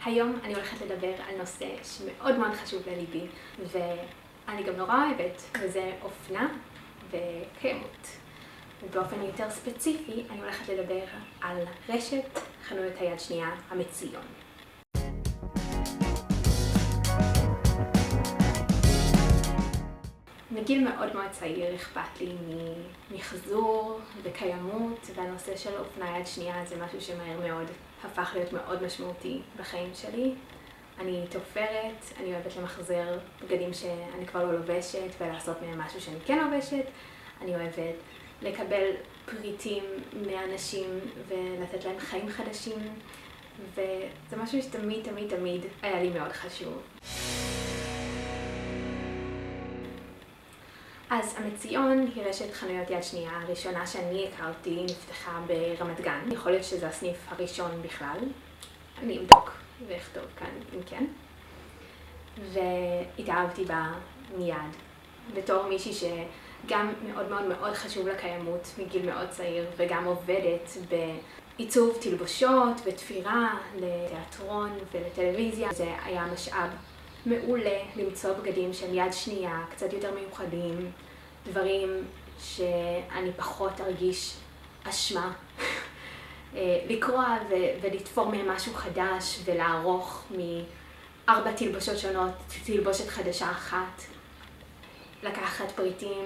היום אני הולכת לדבר על נושא שמאוד מאוד חשוב לליבי, ואני גם נורא אוהבת, וזה אופנה וקיימות. ובאופן יותר ספציפי, אני הולכת לדבר על רשת חנויות היד שנייה המציון. מגיל מאוד מאוד צעיר אכפת לי ממחזור וקיימות, והנושא של אופנה יד שנייה זה משהו שמהר מאוד הפך להיות מאוד משמעותי בחיים שלי. אני תופרת, אני אוהבת למחזר בגדים שאני כבר לא לובשת ולעשות מהם משהו שאני כן לובשת. אני אוהבת לקבל פריטים מאנשים ולתת להם חיים חדשים, וזה משהו שתמיד תמיד תמיד היה לי מאוד חשוב. אז המציון היא רשת חנויות יד שנייה הראשונה שאני הכרתי, נפתחה ברמת גן. יכול להיות שזה הסניף הראשון בכלל. אני אבדוק ואכתוב כאן אם כן. והתאהבתי בה מיד. בתור מישהי שגם מאוד מאוד מאוד חשוב לקיימות מגיל מאוד צעיר, וגם עובדת בעיצוב תלבושות ותפירה לתיאטרון ולטלוויזיה. זה היה משאב מעולה למצוא בגדים שהם יד שנייה, קצת יותר מיוחדים, דברים שאני פחות ארגיש אשמה לקרוע ולתפור מהם משהו חדש ולערוך מ4 תלבושות שונות, תלבושת חדשה אחת. לקחת פריטים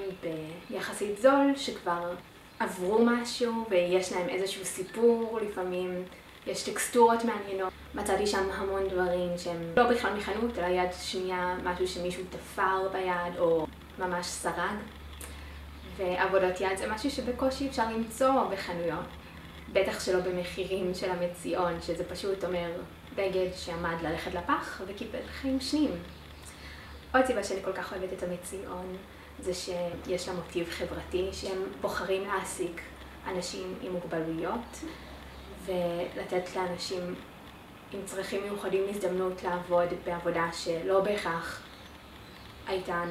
ביחסית זול שכבר עברו משהו ויש להם איזשהו סיפור, לפעמים יש טקסטורות מעניינות. מצאתי שם המון דברים שהם לא בכלל מחנות, אלא יד שנייה, משהו שמישהו תפר ביד או ממש סרג. ועבודות יד זה משהו שבקושי אפשר למצוא בחנויות. בטח שלא במחירים של המציון, שזה פשוט אומר בגד שעמד ללכת לפח וקיבל חיים שניים. עוד סיבה שאני כל כך אוהבת את המציון זה שיש לה מוטיב חברתי, שהם בוחרים להעסיק אנשים עם מוגבלויות ולתת לאנשים עם צרכים מיוחדים הזדמנות לעבוד בעבודה שלא בהכרח הייתה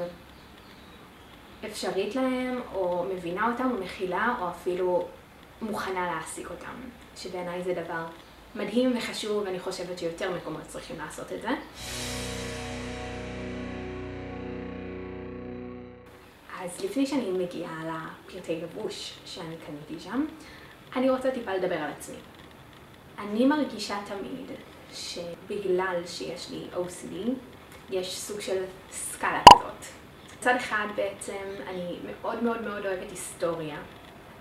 אפשרית להם, או מבינה אותם, או מכילה, או אפילו מוכנה להעסיק אותם. שבעיניי זה דבר מדהים וחשוב, ואני חושבת שיותר מקומות צריכים לעשות את זה. אז לפני שאני מגיעה לפרטי לבוש שאני קניתי שם, אני רוצה טיפה לדבר על עצמי. אני מרגישה תמיד שבגלל שיש לי OCD, יש סוג של סקאלה כזאת. מצד אחד בעצם אני מאוד מאוד מאוד אוהבת היסטוריה,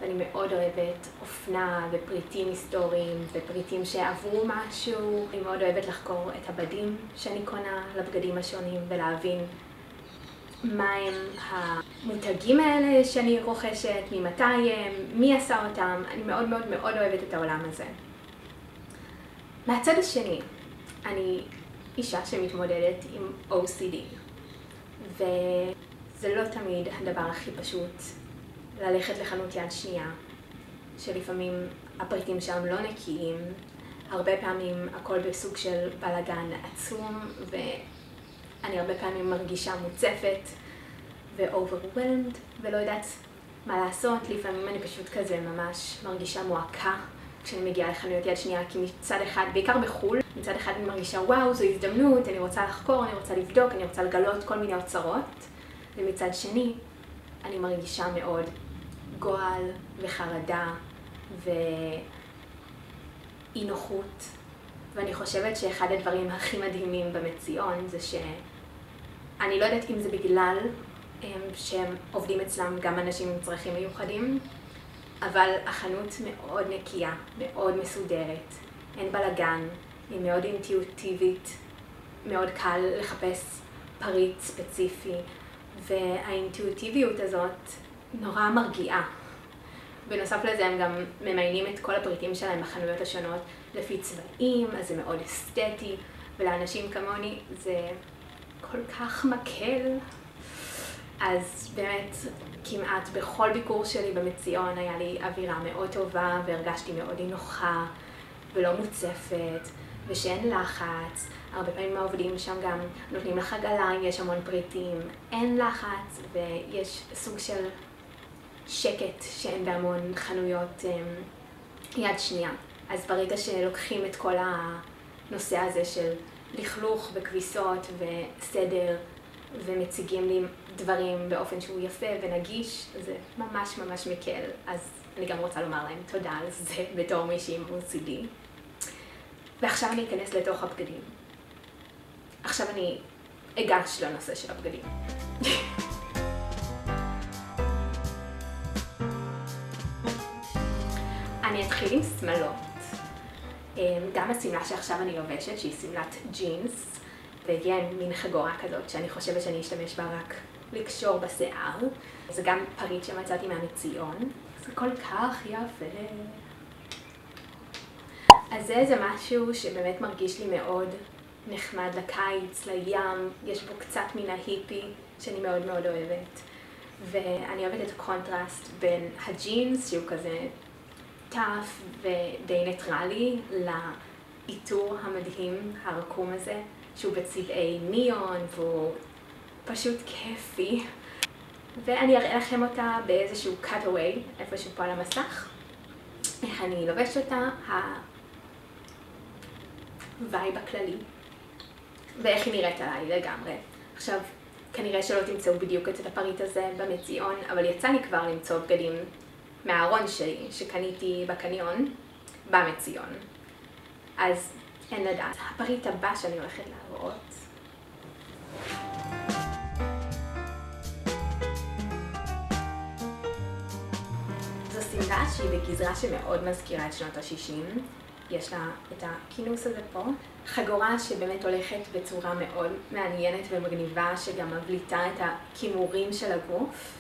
ואני מאוד אוהבת אופנה ופריטים היסטוריים ופריטים שעברו משהו. אני מאוד אוהבת לחקור את הבדים שאני קונה לבגדים השונים ולהבין מה הם המותגים האלה שאני רוכשת, ממתי הם, מי עשה אותם. אני מאוד מאוד מאוד אוהבת את העולם הזה. מהצד השני, אני אישה שמתמודדת עם OCD, וזה לא תמיד הדבר הכי פשוט ללכת לחנות יד שנייה, שלפעמים הפריטים שם לא נקיים, הרבה פעמים הכל בסוג של בלגן עצום, ואני הרבה פעמים מרגישה מוצפת ו-overwhelmed ולא יודעת מה לעשות. לפעמים אני פשוט כזה ממש מרגישה מועקה כשאני מגיעה לחנויות יד שנייה, כי מצד אחד, בעיקר בחול, מצד אחד אני מרגישה וואו, זו הזדמנות, אני רוצה לחקור, אני רוצה לבדוק, אני רוצה לגלות כל מיני אוצרות, ומצד שני אני מרגישה מאוד גועל וחרדה ואי נוחות. ואני חושבת שאחד הדברים הכי מדהימים במציון זה שאני לא יודעת אם זה בגלל שהם עובדים אצלם גם אנשים עם צרכים מיוחדים, אבל החנות מאוד נקייה, מאוד מסודרת, אין בלגן, היא מאוד אינטואיטיבית, מאוד קל לחפש פריט ספציפי, והאינטואיטיביות הזאת נורא מרגיעה. בנוסף לזה הם גם ממיינים את כל הפריטים שלהם בחנויות השונות לפי צבעים, אז זה מאוד אסתטי, ולאנשים כמוני זה כל כך מקל. אז באמת כמעט בכל ביקור שלי במציון היה לי אווירה מאוד טובה, והרגשתי מאוד נוחה ולא מוצפת ושאין לחץ. הרבה פעמים העובדים שם גם נותנים לך עגלה אם יש המון פריטים, אין לחץ ויש סוג של שקט שאין בהמון חנויות יד שנייה. אז ברגע שלוקחים את כל הנושא הזה של לכלוך וכביסות וסדר, ומציגים לי דברים באופן שהוא יפה ונגיש, זה ממש ממש מקל. אז אני גם רוצה לומר להם תודה על זה בתור מישהי עם OCD. ועכשיו אני אכנס לתוך הבגדים. עכשיו אני אגש לנושא של הבגדים. אני אתחיל עם שמלות. גם השמלה שעכשיו אני לובשת, שהיא שמלת ג'ינס, והגיעה עם מין חגורה כזאת שאני חושבת שאני אשתמש בה רק לקשור בשיער. זה גם פריט שמצאתי מהמציון. זה כל כך יפה. אז זה משהו שבאמת מרגיש לי מאוד נחמד לקיץ, לים. יש בו קצת מן ההיפי שאני מאוד מאוד אוהבת. ואני אוהבת את הקונטרסט בין הג'ינס, שהוא כזה טף ודי ניטרלי, לעיטור המדהים, הרקום הזה, שהוא בצבעי ניון והוא פשוט כיפי. ואני אראה לכם אותה באיזשהו cutaway, איפשהו פה על המסך. איך אני לובשת אותה, הווייב הכללי, ואיך היא נראית עליי לגמרי. עכשיו, כנראה שלא תמצאו בדיוק את הפריט הזה במציון, אבל יצא לי כבר למצוא בגדים מהארון שלי, שקניתי בקניון, במציון. אז אין לדעת. הפריט הבא שאני הולכת להראות. זו שמלה שהיא בגזרה שמאוד מזכירה את שנות ה-60. יש לה את הכינוס הזה פה. חגורה שבאמת הולכת בצורה מאוד מעניינת ומגניבה, שגם מבליטה את הכימורים של הגוף.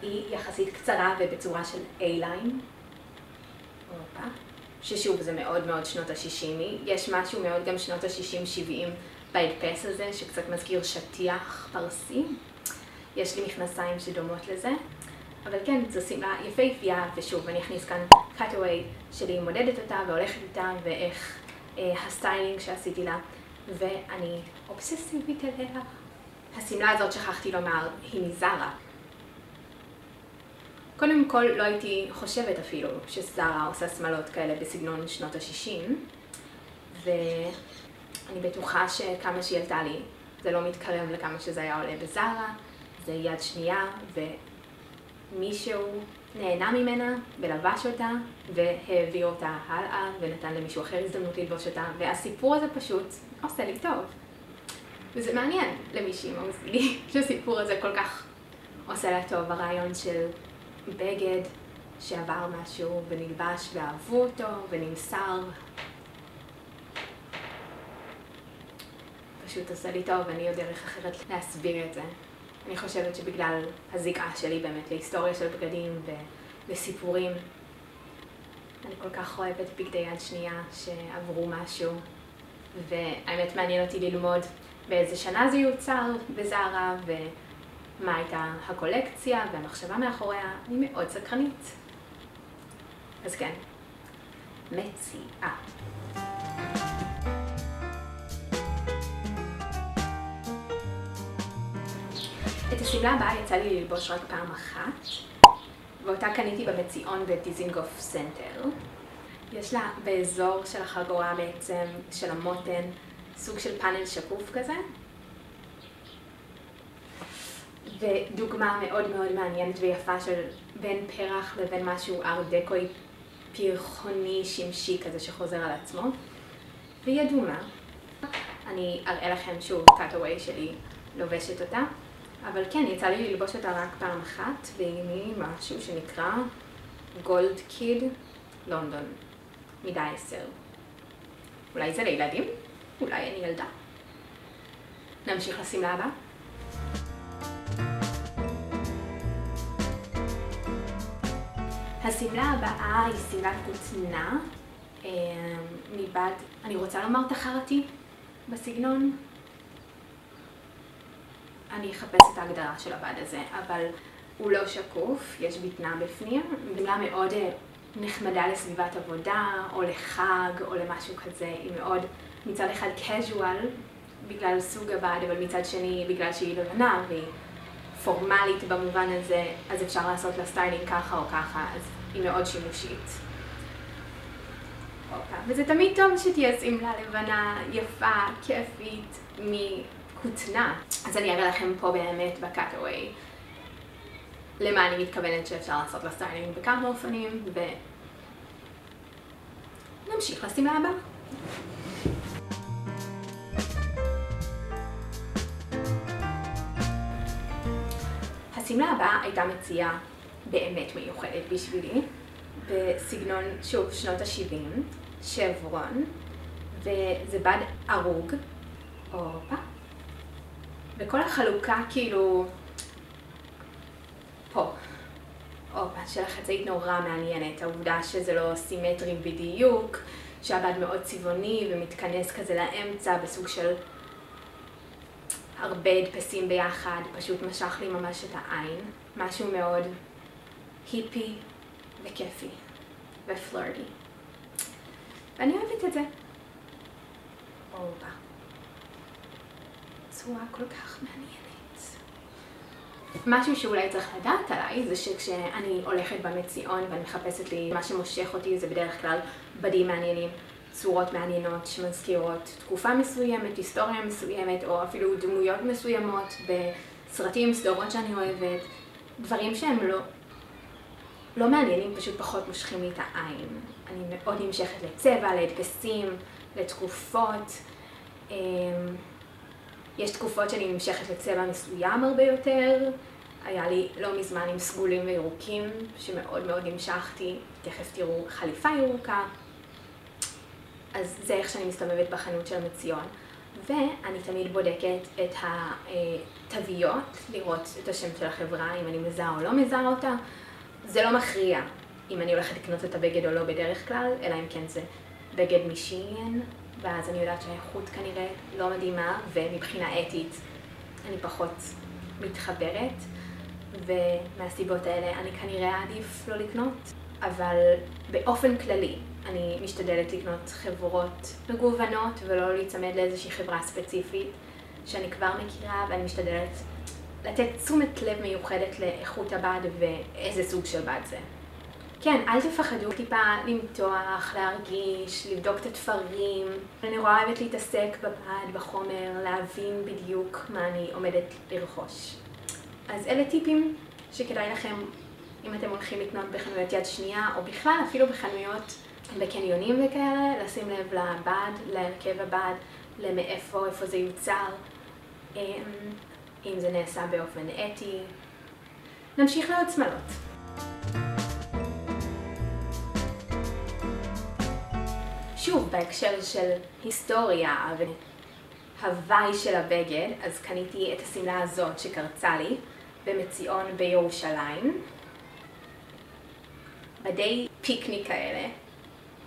היא יחסית קצרה ובצורה של A-line. ששוב, זה מאוד מאוד שנות ה-60. יש משהו מאוד גם שנות ה-60-70 בהדפס הזה, שקצת מזכיר שטיח פרסי. יש לי מכנסיים שדומות לזה. אבל כן, זו שמלה יפהפייה, ושוב, אני אכניס כאן cutaway שלי מודדת אותה והולכת איתה, ואיך הסטיילינג שעשיתי לה, ואני אובססיבית עליה. השמלה הזאת, שכחתי לומר, היא מזרה. קודם כל, לא הייתי חושבת אפילו שזרה עושה שמלות כאלה בסגנון שנות ה-60, ואני בטוחה שכמה שהיא עלתה לי, זה לא מתקרב לכמה שזה היה עולה בזרה, זה יד שנייה, ומישהו נהנה ממנה ולבש אותה, והעביר אותה הלאה, ונתן למישהו אחר הזדמנות ללבוש אותה, והסיפור הזה פשוט עושה לי טוב. וזה מעניין למישהי עם OCD, שהסיפור הזה כל כך עושה לה טוב, הרעיון של בגד שעבר משהו ונלבש ואהבו אותו ונמסר. פשוט עושה לי טוב, ואני יודע דרך אחרת להסביר את זה. אני חושבת שבגלל הזיקה שלי באמת להיסטוריה של בגדים וסיפורים, אני כל כך אוהבת בגדי יד שנייה שעברו משהו, והאמת מעניין אותי ללמוד באיזה שנה זה יוצר בזרה מה הייתה הקולקציה והמחשבה מאחוריה. אני מאוד סקרנית. אז כן, מציעה. את השמלה הבאה יצא לי ללבוש רק פעם אחת, ואותה קניתי במציון בדיזינגוף סנטר. יש לה באזור של החגורה בעצם, של המותן, סוג של פאנל שקוף כזה. ודוגמה מאוד מאוד מעניינת ויפה של בין פרח לבין משהו ארט-דקוי פרחוני שמשי כזה שחוזר על עצמו. והיא אדומה. אני אראה לכם שוב cutaway שלי לובשת אותה. אבל כן, יצא לי ללבוש אותה רק פעם אחת, והיא משהו שנקרא גולד קיד לונדון, מידה 10. אולי זה לילדים? אולי אני ילדה. נמשיך לשמלה הבאה. השמלה הבאה היא שמלת כותנה מבד, אני רוצה לומר תחרותי בסגנון. אני אחפש את ההגדרה של הבד הזה, אבל הוא לא שקוף, יש בטנה בפנים. שמלה מאוד נחמדה לסביבת עבודה, או לחג, או למשהו כזה. היא מאוד מצד אחד casual, בגלל סוג הבד, אבל מצד שני בגלל שהיא לבנה, והיא פורמלית במובן הזה, אז אפשר לעשות לה סטיילינג ככה או ככה, אז היא מאוד שימושית. וזה תמיד טוב שתהיה שמלה לבנה, יפה, כיפית, מכותנה. אז אני אראה לכם פה באמת בקאטווי למה אני מתכוונת שאפשר לעשות לסטיילינג בכמה אופנים, ונמשיך לשמלה הבאה. השמלה הבאה הייתה מציאה באמת מיוחדת בשבילי, בסגנון, שוב, שנות ה-70, שברון, וזה בד ארוג, וכל החלוקה כאילו פה, של החצאית נורא מעניינת, העובדה שזה לא סימטרי בדיוק, שהבד מאוד צבעוני ומתכנס כזה לאמצע בסוג של הרבה הדפסים ביחד, פשוט משך לי ממש את העין, משהו מאוד היפי וכיפי ופלרטי. ואני אוהבת את זה. צורה כל כך מעניינת. משהו שאולי צריך לדעת עליי זה שכשאני הולכת במציאון ואני מחפשת לי מה שמושך אותי, זה בדרך כלל בדים מעניינים, צורות מעניינות שמזכירות תקופה מסוימת, היסטוריה מסוימת, או אפילו דמויות מסוימות בסרטים, סדרות שאני אוהבת, דברים שהם לא מעניינים, פשוט פחות מושכים לי את העין. אני מאוד נמשכת לצבע, להדפסים, לתקופות. יש תקופות שאני נמשכת לצבע מסוים הרבה יותר. היה לי לא מזמן עם סגולים וירוקים, שמאוד מאוד נמשכתי. תכף תראו חליפה ירוקה. אז זה איך שאני מסתובבת בחנות של מציון. ואני תמיד בודקת את התוויות, לראות את השם של החברה, אם אני מזהה או לא מזהה אותה. זה לא מכריע אם אני הולכת לקנות את הבגד או לא בדרך כלל, אלא אם כן זה בגד משיין, ואז אני יודעת שהאיכות כנראה לא מדהימה, ומבחינה אתית אני פחות מתחברת, ומהסיבות האלה אני כנראה עדיף לא לקנות. אבל באופן כללי אני משתדלת לקנות חברות מגוונות ולא להיצמד לאיזושהי חברה ספציפית שאני כבר מכירה, ואני משתדלת לתת תשומת לב מיוחדת לאיכות הבד ואיזה סוג של בד זה. כן, אל תפחדו טיפה למתוח, להרגיש, לבדוק את התפרים. אני רואה אוהבת להתעסק בבד, בחומר, להבין בדיוק מה אני עומדת לרכוש. אז אלה טיפים שכדאי לכם אם אתם הולכים לקנות בחנויות יד שנייה, או בכלל אפילו בחנויות בקניונים וכאלה, לשים לב לבד, להרכב הבד, למאיפה, איפה זה יוצר, אם זה נעשה באופן אתי. נמשיך לעוד שמלות. שוב, בהקשר של היסטוריה והוואי של הבגד, אז קניתי את השמלה הזאת שקרצה לי במציאון בירושלים. בדי פיקניק כאלה.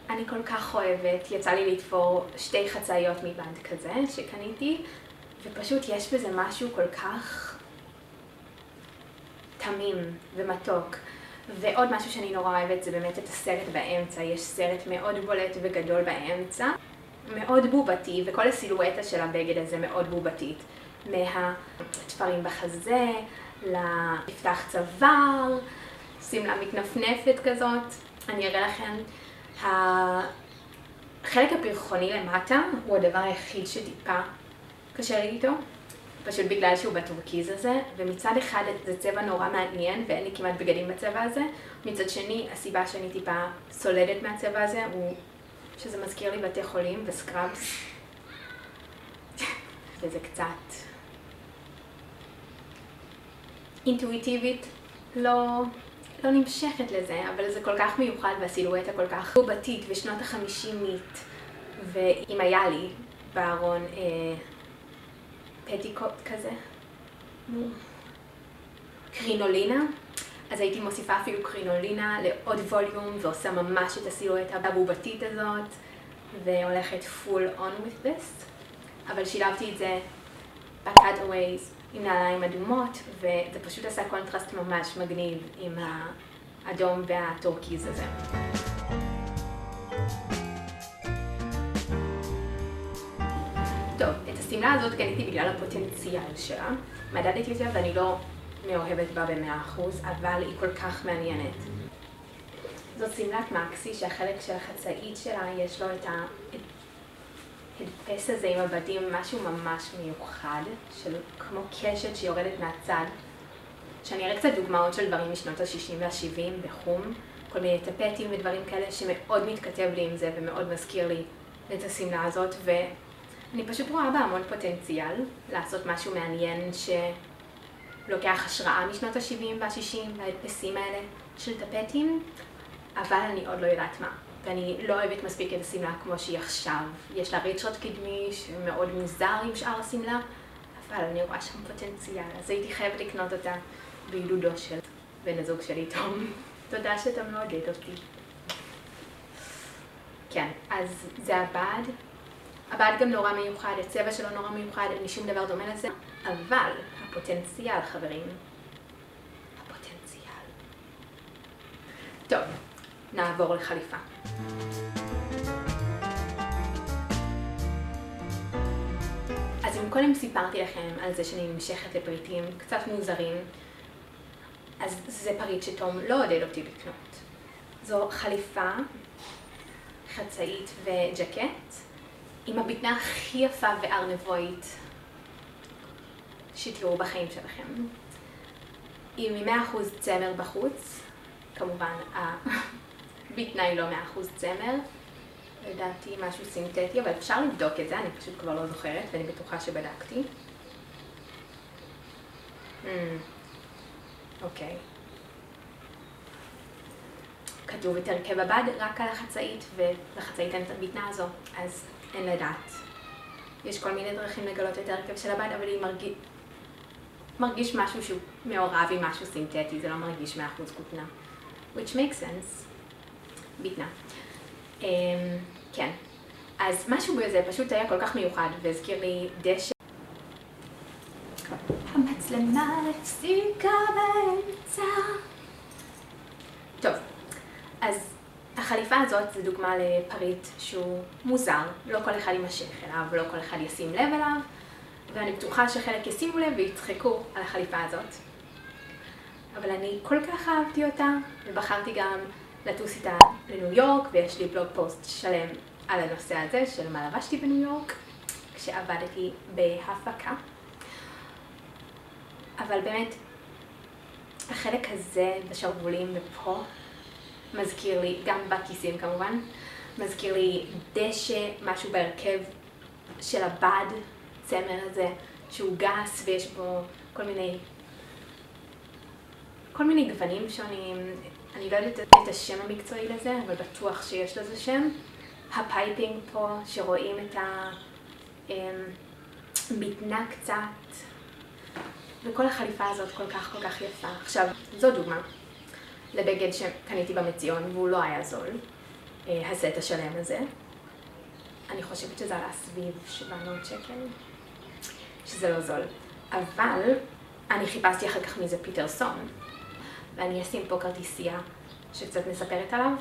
אני כל כך אוהבת, יצא לי לתפור 2 חצאיות מבד כזה שקניתי, ופשוט יש בזה משהו כל כך תמים ומתוק. ועוד משהו שאני נורא אוהבת זה באמת את הסרט באמצע, יש סרט מאוד בולט וגדול באמצע, מאוד בובתי, וכל הסילואטה של הבגד הזה מאוד בובתית. מהתפרים בחזה, לפתח צוואר, שמלה מתנפנפת כזאת. אני אראה לכם, החלק הפרחוני למטה הוא הדבר היחיד שטיפה קשה לי איתו, פשוט בגלל שהוא בטורקיז הזה, ומצד אחד זה צבע נורא מעניין ואין לי כמעט בגדים בצבע הזה, מצד שני הסיבה שאני טיפה סולדת מהצבע הזה הוא שזה מזכיר לי בתי חולים וסקראבס, וזה קצת אינטואיטיבית, לא נמשכת לזה, אבל זה כל כך מיוחד והסילואטה כל כך בובתית ושנות ה-50 ואם היה לי בארון פטיקוט כזה, קרינולינה, אז הייתי מוסיפה אפילו קרינולינה לעוד ווליום ועושה ממש את הסילואטה הבובתית הזאת והולכת full on with this, אבל שילבתי את זה ב-cutaways עם נעליים אדומות וזה פשוט עשה קונטרסט ממש מגניב עם האדום והטורקיז הזה. טוב, את השמלה הזאת קניתי בגלל הפוטנציאל שלה. מדדתי אותה ואני לא מאוהבת בה ב100%, אבל היא כל כך מעניינת. זאת שמלת מקסי שהחלק של החצאית שלה יש לו את ההדפס הזה עם הבדים, משהו ממש מיוחד, של כמו קשת שיורדת מהצד. שאני אראה קצת דוגמאות של דברים משנות ה-60 וה-70 בחום, כל מיני טפטים ודברים כאלה שמאוד מתכתב לי עם זה ומאוד מזכיר לי את השמלה הזאת, ואני פשוט רואה בה המון פוטנציאל לעשות משהו מעניין שלוקח השראה משנות ה-70 וה-60 וההדפסים האלה של טפטים, אבל אני עוד לא יודעת מה. ואני לא אוהבת מספיק את השמלה כמו שהיא עכשיו. יש לה ריצ'רד קדמי שמאוד מוזר עם שאר השמלה, אבל אני רואה שם פוטנציאל, אז הייתי חייבת לקנות אותה בעידודו של בן הזוג שלי תום. תודה שאתה מעודד אותי. כן, אז זה הבד. הבד גם נורא מיוחד, הצבע שלו נורא מיוחד, אין לי שום דבר דומה לזה, אבל הפוטנציאל, חברים. הפוטנציאל. טוב, נעבור לחליפה. אז אם קודם סיפרתי לכם על זה שאני נמשכת לפריטים קצת מוזרים, אז זה פריט שתום לא עודד אותי לקנות. זו חליפה, חצאית וג'קט, עם הבטנה הכי יפה וארנבואית שתראו בחיים שלכם. עם 100% צמר בחוץ, כמובן הבטנה היא לא 100% צמר, לדעתי משהו סינתטי, אבל אפשר לבדוק את זה, אני פשוט כבר לא זוכרת ואני בטוחה שבדקתי. אוקיי. כתוב את הרכב הבד רק על החצאית, ולחצאית אין את הבטנה הזו, אז אין לדעת. יש כל מיני דרכים לגלות את הרכב של הבד, אבל היא מרגיש משהו שהוא מעורב עם משהו סינתטי, זה לא מרגיש 100% כותנה. Which makes sense. בטנה. כן. אז משהו בזה פשוט היה כל כך מיוחד, והזכיר לי דשא. המצלמה הפסיקה באמצע. טוב, אז החליפה הזאת זה דוגמה לפריט שהוא מוזר. לא כל אחד יימשך אליו, לא כל אחד ישים לב אליו, ואני בטוחה שחלק ישימו לב ויצחקו על החליפה הזאת. אבל אני כל כך אהבתי אותה, ובחרתי גם לטוס איתה לניו יורק, ויש לי בלוג פוסט שלם על הנושא הזה של מה לבשתי בניו יורק, כשעבדתי בהפקה. אבל באמת, החלק הזה בשרוולים ופה מזכיר לי, גם בכיסים כמובן, מזכיר לי דשא, משהו בהרכב של הבד, צמר הזה, שהוא גס ויש בו כל מיני גוונים שונים. אני לא יודעת את השם המקצועי לזה, אבל בטוח שיש לזה שם. הפייפינג פה, שרואים את הבטנה קצת, וכל החליפה הזאת כל כך יפה. עכשיו, זו דוגמה לבגד שקניתי במציון, והוא לא היה זול, הסט השלם הזה. אני חושבת שזה עלה סביב 700 שקל, שזה לא זול. אבל אני חיפשתי אחר כך מזה פיטרסון, ואני אשים פה כרטיסייה שקצת מספרת עליו,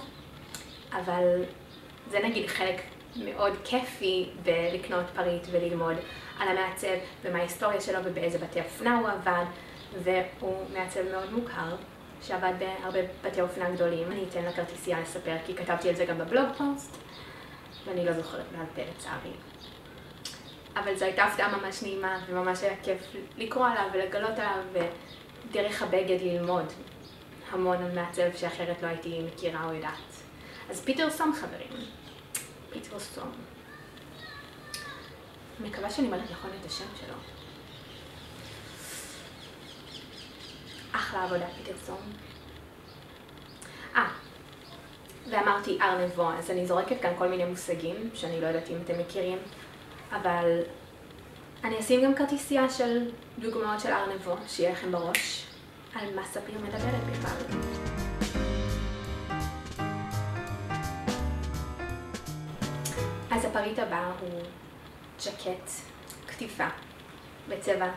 אבל זה נגיד חלק מאוד כיפי בלקנות פריט וללמוד על המעצב ומה ההיסטוריה שלו ובאיזה בתי אופנה הוא עבד, והוא מעצב מאוד מוכר שעבד בהרבה בתי אופנה גדולים. אני אתן לכרטיסייה לספר כי כתבתי על זה גם בבלוג פוסט ואני לא זוכרת בעל פה לצערי. אבל זו הייתה הפתעה ממש נעימה וממש היה כיף לקרוא עליו ולגלות עליו ודרך הבגד ללמוד המון על מעצב שאחרת לא הייתי מכירה או יודעת. אז פיטרסון חברים, פיטרסון. מקווה שאני אומרת נכון את השם שלו. אחלה עבודה פיטרסון. ואמרתי ארנבו, אז אני זורקת כאן כל מיני מושגים שאני לא יודעת אם אתם מכירים, אבל אני אשים גם כרטיסייה של דוגמאות של ארנבו, שיהיה לכם בראש על מה ספיר מדברת בכלל. אז הפריט הבא הוא ג'קט כתיפה בצבע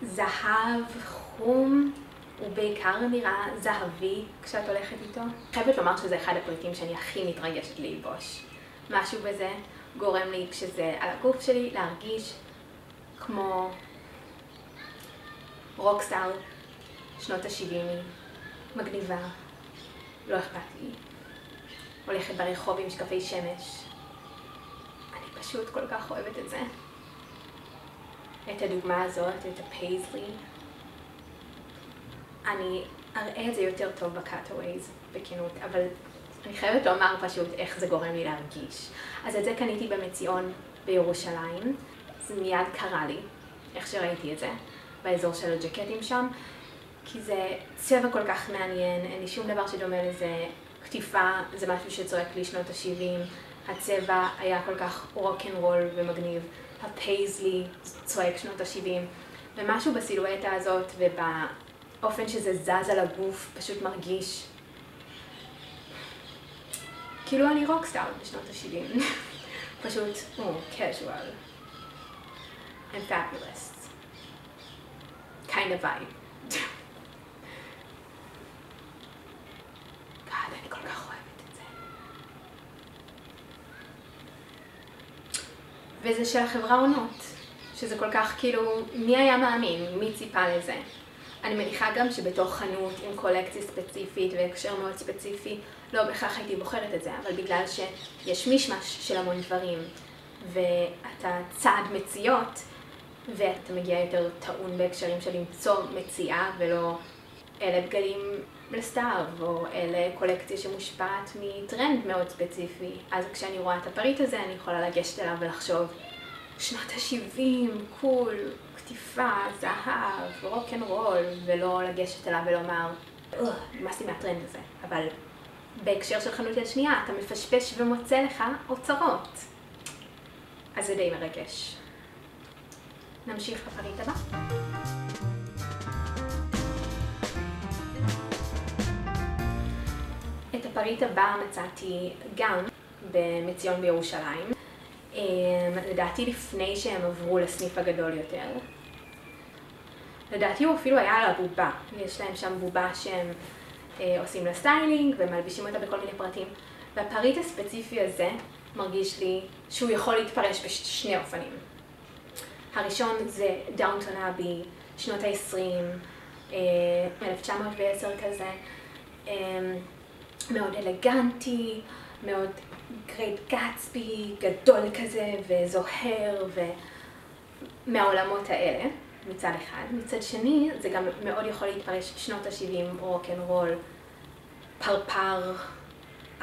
זהב חום, הוא בעיקר נראה זהבי כשאת הולכת איתו. חייבת לומר שזה אחד הפריטים שאני הכי מתרגשת ללבוש. משהו בזה גורם לי כשזה על הגוף שלי להרגיש כמו רוקסטאר שנות ה-70, מגניבה, לא אכפת לי. הולכת ברחוב עם משקפי שמש. אני פשוט כל כך אוהבת את זה. את הדוגמה הזאת, את הפייזלי. אני אראה את זה יותר טוב בקאטווייז, בכנות, אבל אני חייבת לומר פשוט איך זה גורם לי להרגיש. אז את זה קניתי במציון בירושלים. זה מיד קרה לי, איך שראיתי את זה, באזור של הג'קטים שם, כי זה צבע כל כך מעניין, אין לי שום דבר שדומה לזה. כתיפה זה משהו שצורק לי שנות ה-70, הצבע היה כל כך רוק'נ'רול ומגניב, הפייזלי צועק שנות ה-70, ומשהו בסילואטה הזאת ובאופן שזה זז על הגוף פשוט מרגיש כאילו אני רוקסטאר בשנות ה-70. פשוט, casual and fabulous. kind of vibe. God, אני כל כך אוהבת את זה. וזה של החברה עונות, שזה כל כך כאילו, מי היה מאמין? מי ציפה לזה? אני מניחה גם שבתוך חנות עם קולקציה ספציפית והקשר מאוד ספציפי, לא בהכרח הייתי בוחרת את זה, אבל בגלל שיש מישמש של המון דברים, ואתה צעד מציאות, ואתה מגיע יותר טעון בהקשרים של למצוא מציאה, ולא אלה בגדים לסתיו, או אלה קולקציה שמושפעת מטרנד מאוד ספציפי. אז כשאני רואה את הפריט הזה, אני יכולה לגשת אליו ולחשוב, שנות ה-70, קול, כתיפה, זהב, רוק'נ'רול, ולא לגשת אליו ולומר, נמאס לי מהטרנד הזה. אבל בהקשר של חנות יד שנייה, אתה מפשפש ומוצא לך אוצרות. אז זה די מרגש. נמשיך לפריט הבא. את הפריט הבא מצאתי גם במציון בירושלים. לדעתי לפני שהם עברו לסניף הגדול יותר. לדעתי הוא אפילו היה על הבובה. יש להם שם בובה שהם עושים לה סטיילינג ומלבישים אותה בכל מיני פרטים. והפריט הספציפי הזה מרגיש לי שהוא יכול להתפרש בשני אופנים. הראשון זה דאונטון אבי, שנות ה-20, 1910 כזה, מאוד אלגנטי, מאוד גרייט גאטסבי, גדול כזה וזוהר ומהעולמות האלה מצד אחד. מצד שני זה גם מאוד יכול להתפרש שנות ה-70, רוק'נ'רול, פרפר,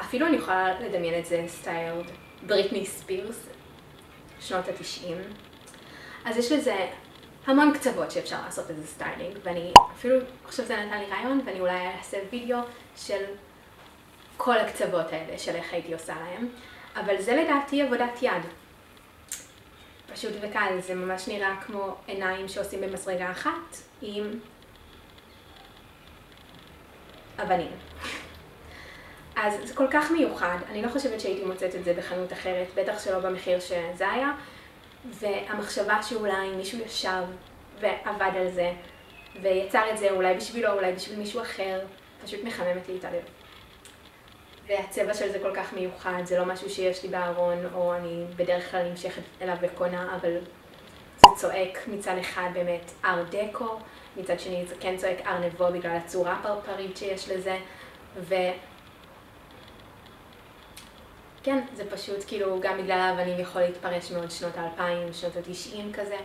אפילו אני יכולה לדמיין את זה סטיילד, בריטני ספירס, שנות ה-90. אז יש לזה המון קצוות שאפשר לעשות איזה סטיילינג, ואני אפילו חושב שזה נתן לי רעיון, ואני אולי אעשה וידאו של כל הקצוות האלה, של איך הייתי עושה להם. אבל זה לדעתי עבודת יד. פשוט וקל, זה ממש נראה כמו עיניים שעושים במסרגה אחת, עם אבנים. אז זה כל כך מיוחד, אני לא חושבת שהייתי מוצאת את זה בחנות אחרת, בטח שלא במחיר שזה היה, והמחשבה שאולי מישהו ישב ועבד על זה, ויצר את זה אולי בשבילו, אולי בשביל מישהו אחר, פשוט מחממת לי את הלב. והצבע של זה כל כך מיוחד, זה לא משהו שיש לי בארון, או אני בדרך כלל נמשכת אליו וקונה, אבל זה צועק מצד אחד באמת אר דקו, מצד שני זה כן צועק אר נבו בגלל הצורה הפרפרית שיש לזה, כן, זה פשוט כאילו גם בגלל האבנים יכול להתפרש מאוד שנות ה-2000, שנות ה-90 כזה,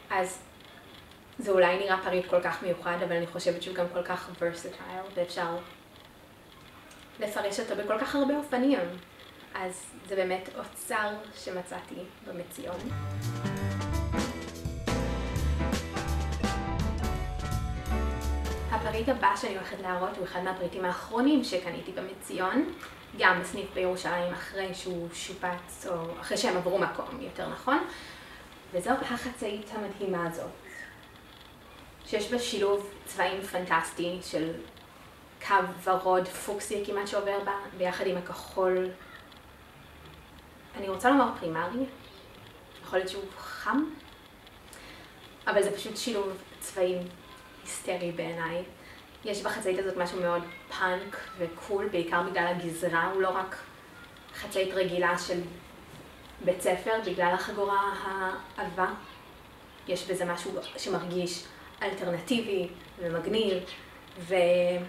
אז זה אולי נראה פריט כל כך מיוחד, אבל אני חושבת שהוא גם כל כך versatile, ואפשר לפרש אותו בכל כך הרבה אופנים. אז זה באמת אוצר שמצאתי במציון. הפריט הבא שאני הולכת להראות הוא אחד מהפריטים האחרונים שקניתי במציון, גם בסניף בירושלים אחרי שהוא שופץ, או אחרי שהם עברו מקום, יותר נכון. וזו החצאית המדהימה הזאת, שיש בה שילוב צבעים פנטסטי של קו ורוד פוקסי כמעט שעובר בה, ביחד עם הכחול. אני רוצה לומר פרימרי, יכול להיות שהוא חם, אבל זה פשוט שילוב צבעים היסטרי בעיניי. יש בחצאית הזאת משהו מאוד פאנק וקול, בעיקר בגלל הגזרה, הוא לא רק חצאית רגילה של בית ספר, בגלל החגורה העבה. יש בזה משהו שמרגיש אלטרנטיבי ומגניב, והיא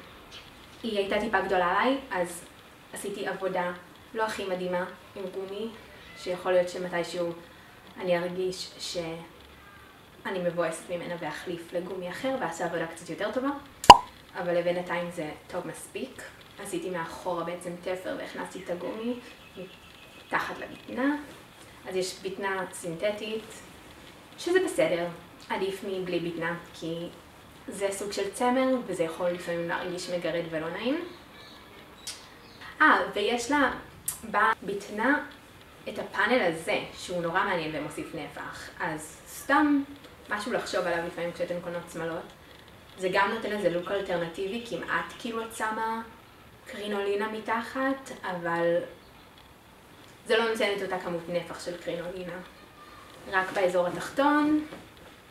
הייתה טיפה גדולה עליי, אז עשיתי עבודה לא הכי מדהימה עם גומי, שיכול להיות שמתישהו אני ארגיש שאני מבואסת ממנה ואחליף לגומי אחר ועשה עבודה קצת יותר טובה, אבל לבינתיים זה טוב מספיק. עשיתי מאחורה בעצם תפר והכנסתי את הגומי מתחת לבטנה, אז יש בטנה סינתטית, שזה בסדר, עדיף מבלי בטנה, כי זה סוג של צמר וזה יכול לפעמים להרגיש מגרד ולא נעים. ויש לה בבטנה את הפאנל הזה, שהוא נורא מעניין ומוסיף נפח, אז סתם משהו לחשוב עליו לפעמים כשאתן קונות שמלות. זה גם נותן איזה לוק אלטרנטיבי, כמעט כאילו את שמה קרינולינה מתחת, אבל זה לא נותן את אותה כמות נפח של קרינולינה. רק באזור התחתון,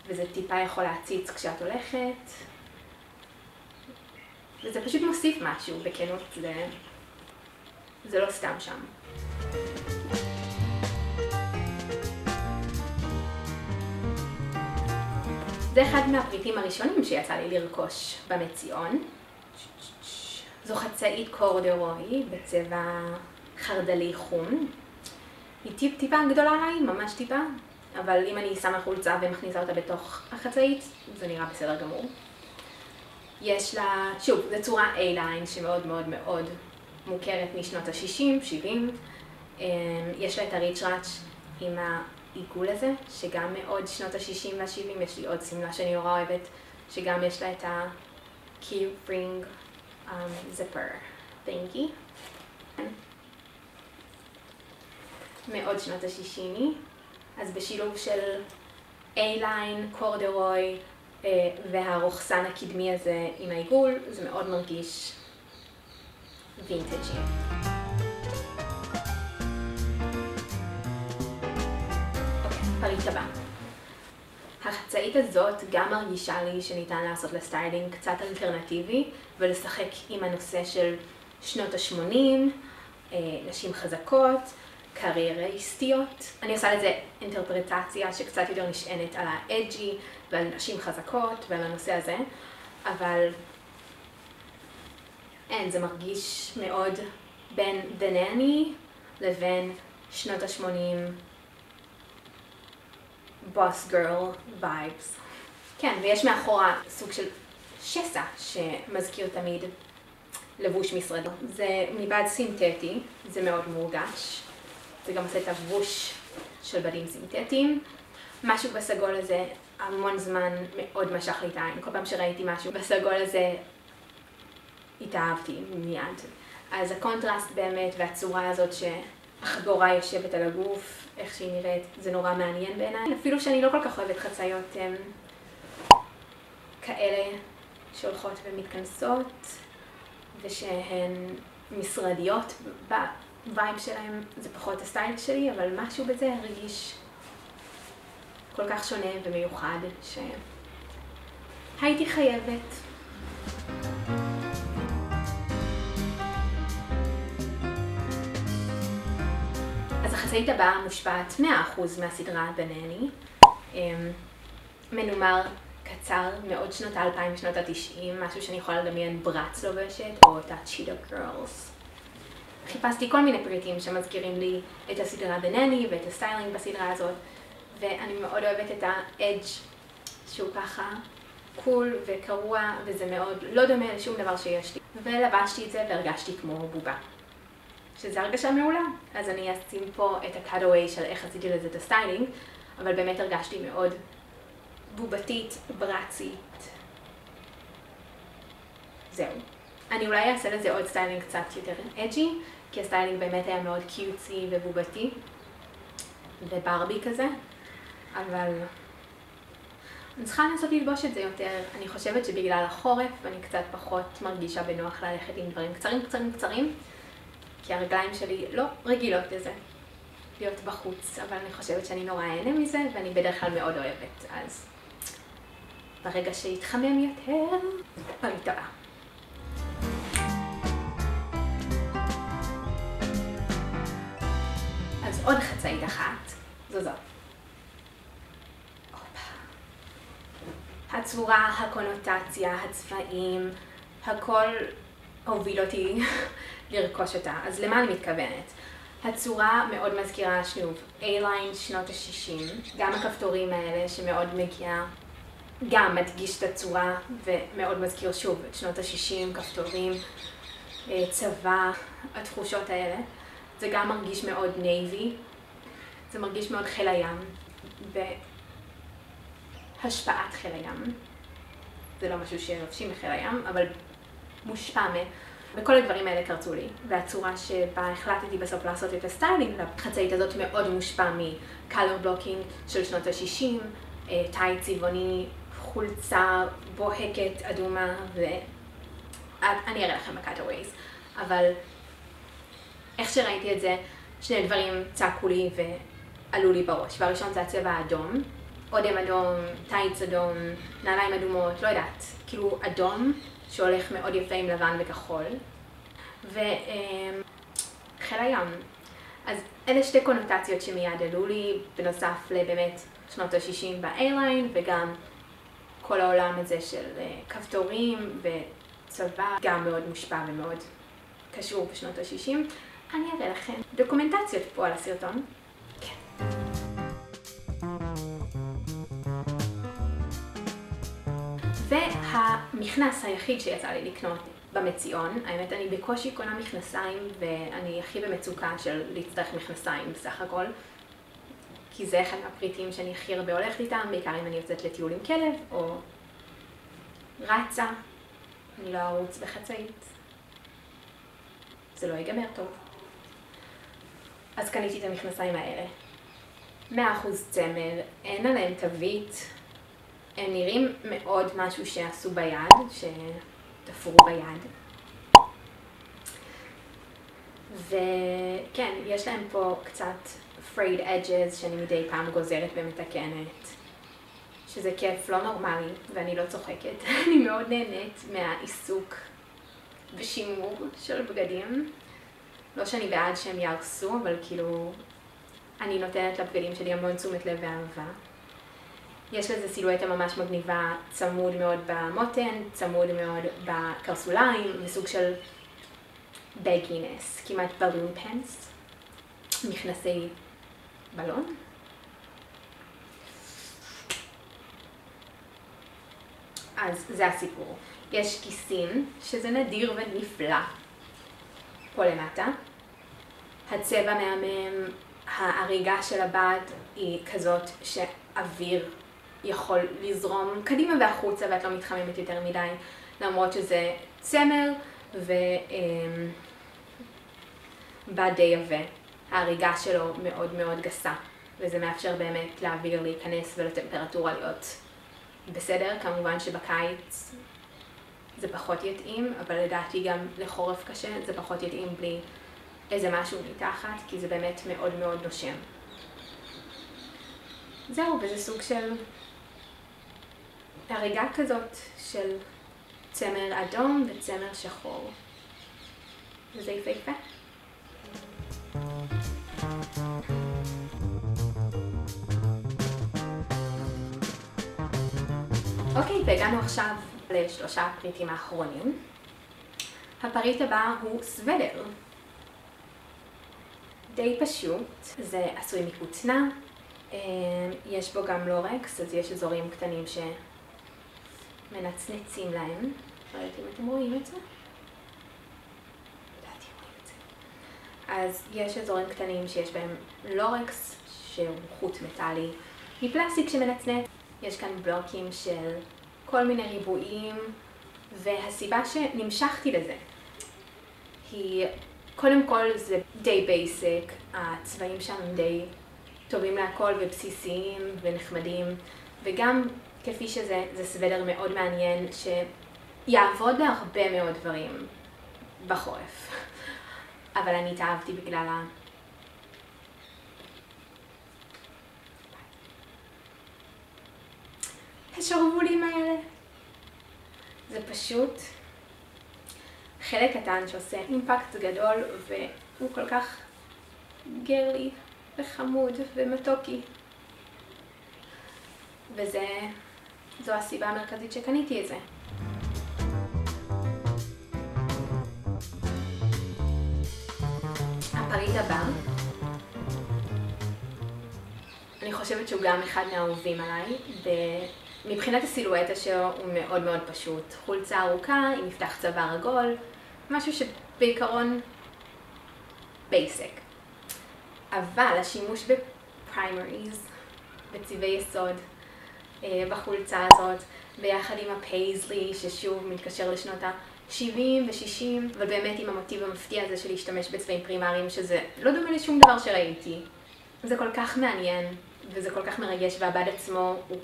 וזה טיפה יכול להציץ כשאת הולכת. וזה פשוט מוסיף משהו, בכנות, זה לא סתם שם. זה אחד מהפריטים הראשונים שיצא לי לרכוש במציאון. זו חצאית קורדרוי בצבע חרדלי חום. היא טיפה גדולה עליי, ממש טיפה, אבל אם אני שמה חולצה ומכניסה אותה בתוך החצאית, זה נראה בסדר גמור. יש לה, שוב, זו צורה A-line שמאוד מאוד מאוד מוכרת משנות ה-60, 70. יש לה את הריצ'ראץ' עם העיגול הזה, שגם מאוד שנות ה-60 וה-70. יש לי עוד סמלה שאני נורא אוהבת, שגם יש לה את ה-key ring zipper thingy. מאוד שנות ה-60. אז בשילוב של A-line, קורדרוי והרוחסן הקדמי הזה עם העיגול, זה מאוד מרגיש וינטג'י. פריט הבא. החצאית הזאת גם מרגישה לי שניתן לעשות לסטיילינג קצת אלטרנטיבי ולשחק עם הנושא של שנות ה-80, נשים חזקות, קרייריסטיות. אני עושה לזה אינטרפרטציה שקצת יותר נשענת על האג'י ועל נשים חזקות ועל הנושא הזה, אבל זה מרגיש מאוד בין The Nanny לבין שנות ה-80 boss girl vibes. כן, ויש מאחורה סוג של שסע שמזכיר תמיד לבוש משרדו. זה מבד סינתטי, זה מאוד מורגש. זה גם עושה את הווש של בדים סינתטיים. משהו בסגול הזה המון זמן מאוד משך לי את העין. כל פעם שראיתי משהו בסגול הזה התאהבתי מיד. אז הקונטרסט באמת והצורה הזאת שהחגורה יושבת על הגוף, איך שהיא נראית, זה נורא מעניין בעיניי. אפילו שאני לא כל כך אוהבת חצאיות כאלה שהולכות ומתכנסות ושהן משרדיות בווייב שלהם, זה פחות הסטייל שלי, אבל משהו בזה הרגיש כל כך שונה ומיוחד שהייתי חייבת. אז החצאית הבאה מושפעת 100% מהסדרה The Nanny. מנומר קצר מאוד שנות ה-2000, שנות ה-90, משהו שאני יכולה לדמיין ברץ לובשת, או את ה-Cheetah Girls. חיפשתי כל מיני פריטים שמזכירים לי את הסדרה The Nanny ואת הסטיילינג בסדרה הזאת, ואני מאוד אוהבת את האדג' שהוא ככה קול וקרוע, וזה מאוד לא דומה לשום דבר שיש לי. ולבשתי את זה והרגשתי כמו בובה, שזה הרגשה מעולה. אז אני אשים פה את הקאט-אווי של איך עשיתי לזה את הסטיילינג, אבל באמת הרגשתי מאוד בובתית, ברצית. זהו. אני אולי אעשה לזה עוד סטיילינג קצת יותר אג'י, כי הסטיילינג באמת היה מאוד קיוטי ובובתי וברבי כזה, אבל אני צריכה לנסות ללבוש את זה יותר. אני חושבת שבגלל החורף אני קצת פחות מרגישה בנוח ללכת עם דברים קצרים, כי הרגליים שלי לא רגילות לזה, להיות בחוץ, אבל אני חושבת שאני נורא אהנה מזה, ואני בדרך כלל מאוד אוהבת, אז ברגע שיתחמם יותר, פריט הבא. אז עוד חצאית אחת, זו זאת. הצורה, הקונוטציה, הצבעים, הכל הוביל אותי לרכוש אותה. אז למה אני מתכוונת? הצורה מאוד מזכירה שוב, A-line שנות ה-60, גם הכפתורים האלה שמאוד מגיע, גם מדגיש את הצורה ומאוד מזכיר שוב את שנות ה-60, כפתורים, צבא, התחושות האלה. זה גם מרגיש מאוד נייבי, זה מרגיש מאוד חיל הים, בהשפעת חיל הים. זה לא משהו שלובשים בחיל הים, אבל מושפע וכל הדברים האלה קרצו לי, והצורה שבה החלטתי בסוף לעשות את הסטיילינג, החצאית הזאת מאוד מושפע מ-color blocking של שנות ה-60, טי צבעוני, חולצה בוהקת אדומה, ואני אראה לכם ב-cutaways, אבל איך שראיתי את זה, שני דברים צעקו לי ועלו לי בראש. והראשון זה הצבע האדום, אודם אדום, טייץ אדום, נעליים אדומות, לא יודעת, כאילו אדום שהולך מאוד יפה עם לבן וכחול. וחיל הים. אז אלה שתי קונוטציות שמיד עלו לי, בנוסף לבאמת שנות ה-60 ב-A-line, וגם כל העולם הזה של כפתורים וצבא, גם מאוד מושפע ומאוד קשור בשנות ה-60. אני אראה לכם דוקומנטציות פה על הסרטון. כן. והמכנס היחיד שיצא לי לקנות במציאון, האמת אני בקושי קונה מכנסיים ואני הכי במצוקה של להצטרך מכנסיים בסך הכל, כי זה אחד מהפריטים שאני הכי הרבה הולכת איתם, בעיקר אם אני יוצאת לטיול עם כלב או רצה, אני לא ארוץ בחצאית, זה לא ייגמר טוב. אז קניתי את המכנסיים האלה. 100% צמר, אין עליהם תווית, הם נראים מאוד משהו שעשו ביד, שתפרו ביד. וכן, יש להם פה קצת frayed edges שאני מדי פעם גוזרת ומתקנת, שזה כיף לא נורמלי ואני לא צוחקת. אני מאוד נהנית מהעיסוק ושימור של בגדים. לא שאני בעד שהם יהרסו, אבל כאילו אני נותנת לבגדים שלי המון תשומת לב ואהבה. יש לזה סילואטה ממש מגניבה, צמוד מאוד במותן, צמוד מאוד בקרסוליים, בסוג של בגינס, כמעט בלון פנס, מכנסי בלון. אז זה הסיפור. יש כיסים, שזה נדיר ונפלא, פה למטה. הצבע מהמם, ההריגה של הבד היא כזאת שאוויר יכול לזרום קדימה והחוצה ואת לא מתחממת יותר מדי, למרות שזה צמר בד די יפה. ההריגה שלו מאוד מאוד גסה, וזה מאפשר באמת לאוויר להיכנס ולטמפרטורה להיות בסדר. כמובן שבקיץ זה פחות יתאים, אבל לדעתי גם לחורף קשה זה פחות יתאים בלי איזה משהו מתחת, כי זה באמת מאוד מאוד נושם. זהו, וזה סוג של הריגה כזאת של צמר אדום וצמר שחור. וזה יפה. אוקיי, והגענו עכשיו לשלושה הפריטים האחרונים. הפריט הבא הוא סוודר. די פשוט, זה עשוי מכותנה, יש בו גם לורקס, אז יש אזורים קטנים שמנצנצים להם. לא יודעת אם אתם רואים את זה? לדעתי רואים את זה. אז יש אזורים קטנים שיש בהם לורקס, שהוא חוט מטלי מפלסטיק שמנצנץ. יש כאן בלוקים של כל מיני ריבועים, והסיבה שנמשכתי לזה היא, קודם כל זה די בייסיק, הצבעים שם די טובים להכל ובסיסיים ונחמדים, וגם כפי שזה, זה סוודר מאוד מעניין שיעבוד להרבה מאוד דברים בחורף, אבל אני התאהבתי בגלל השרוולים האלה. זה פשוט חלק קטן שעושה אימפקט גדול, והוא כל כך גרלי וחמוד ומתוקי. וזו הסיבה המרכזית שקניתי את זה. הפריט הבא חושבת שהוא גם אחד מהאהובים עליי. מבחינת הסילואטה שלו הוא מאוד מאוד פשוט. חולצה ארוכה עם מפתח צוואר עגול, משהו שבעיקרון בייסיק. אבל השימוש בפריימריז, בצבעי יסוד, בחולצה הזאת, ביחד עם הפייזלי ששוב מתקשר לשנות ה-70 ו-60, אבל באמת עם המוטיב המפתיע הזה של להשתמש בצבעים פרימריים, שזה לא דומה לשום דבר שראיתי. זה כל כך מעניין וזה כל כך מרגש, והבד עצמו הוא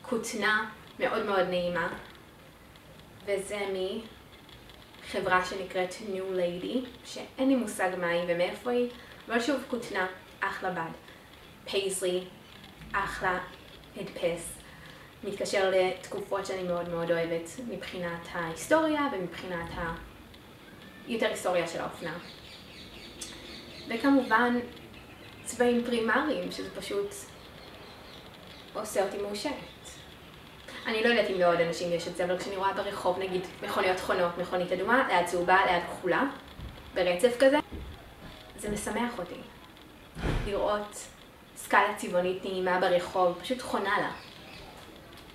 כותנה מאוד מאוד נעימה, וזה מחברה שנקראת New Lady, שאין לי מושג מה היא ומאיפה היא, אבל שוב כותנה, אחלה בד. פייזלי, אחלה הדפס, מתקשר לתקופות שאני מאוד מאוד אוהבת מבחינת ההיסטוריה ומבחינת יותר היסטוריה של האופנה. וכמובן צבעים פרימריים, שזה פשוט עושה אותי מאושרת. אני לא יודעת אם לעוד אנשים יש את זה, אבל כשאני רואה ברחוב נגיד מכוניות חונות, מכונית אדומה, ליד צהובה, ליד כחולה, ברצף כזה, זה משמח אותי. לראות סקאלה צבעונית נעימה ברחוב, פשוט חונה לה.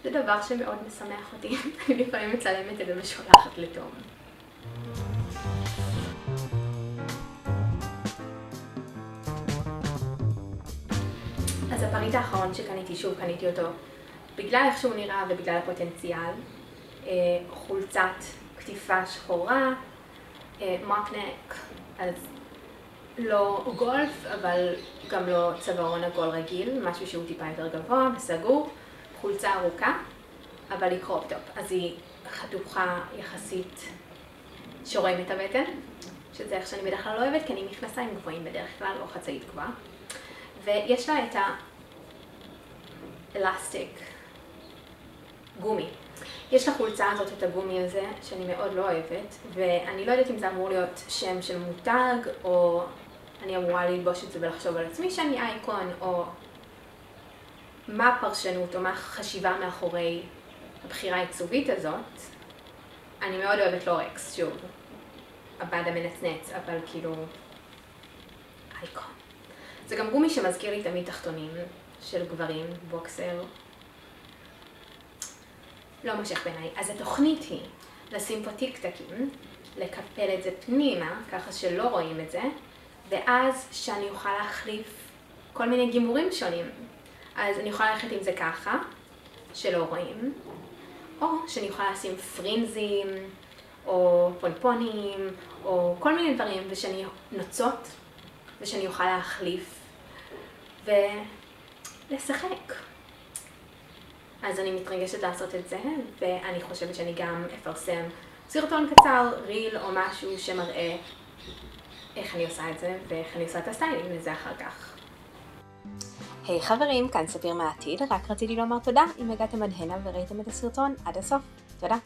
זה דבר שמאוד משמח אותי. אני לפעמים מצלמת את זה ושולחת לתום. אז הפריט האחרון שקניתי, שוב קניתי אותו בגלל איך שהוא נראה ובגלל הפוטנציאל. חולצת כתיפה שחורה, מוקנק, אז לא גולף, אבל גם לא צווארון עגול רגיל, משהו שהוא טיפה יותר גבוה וסגור. חולצה ארוכה, אבל היא קרופ טופ, אז היא חתוכה יחסית שרואים את הבטן, שזה איך שאני בדרך כלל לא אוהבת, כי אני מכנסיים גבוהים בדרך כלל, או חצאית גבוהה. ויש לה את האלסטיק, גומי. יש לחולצה הזאת את הגומי הזה, שאני מאוד לא אוהבת, ואני לא יודעת אם זה אמור להיות שם של מותג, או אני אמורה ללבוש את זה ולחשוב על עצמי שאני אייקון, או מה הפרשנות או מה החשיבה מאחורי הבחירה העיצובית הזאת. אני מאוד אוהבת לורקס, שוב, הבד המנצנץ, אבל כאילו אייקון. זה גם גומי שמזכיר לי תמיד תחתונים של גברים, בוקסר. לא מושך בעיניי. אז התוכנית היא לשים פה טיקטקים, לקפל את זה פנימה, ככה שלא רואים את זה, ואז שאני אוכל להחליף כל מיני גימורים שונים. אז אני יכולה ללכת עם זה ככה, שלא רואים, או שאני יכולה לשים פרינזים, או פונפונים, או כל מיני דברים, ושאני נוצות, ושאני אוכל להחליף, ולשחק. אז אני מתרגשת לעשות את זה, ואני חושבת שאני גם אפרסם סרטון קצר, ריל או משהו שמראה איך אני עושה את זה, ואיך אני עושה את הסטיילינג לזה אחר כך. היי חברים, כאן ספיר מהעתיד, רק רציתי לומר תודה אם הגעתם עד הנה וראיתם את הסרטון עד הסוף. תודה.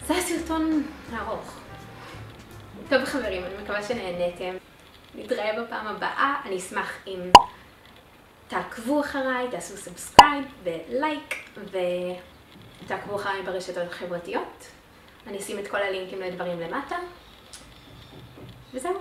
זה הסרטון הארוך. טוב חברים, אני מקווה שנהניתם. נתראה בפעם הבאה, אני אשמח אם תעקבו אחריי, תעשו סאבסקרייב ולייק, ותעקבו אחריי ברשתות החברתיות. אני אשים את כל הלינקים לדברים למטה. וזהו.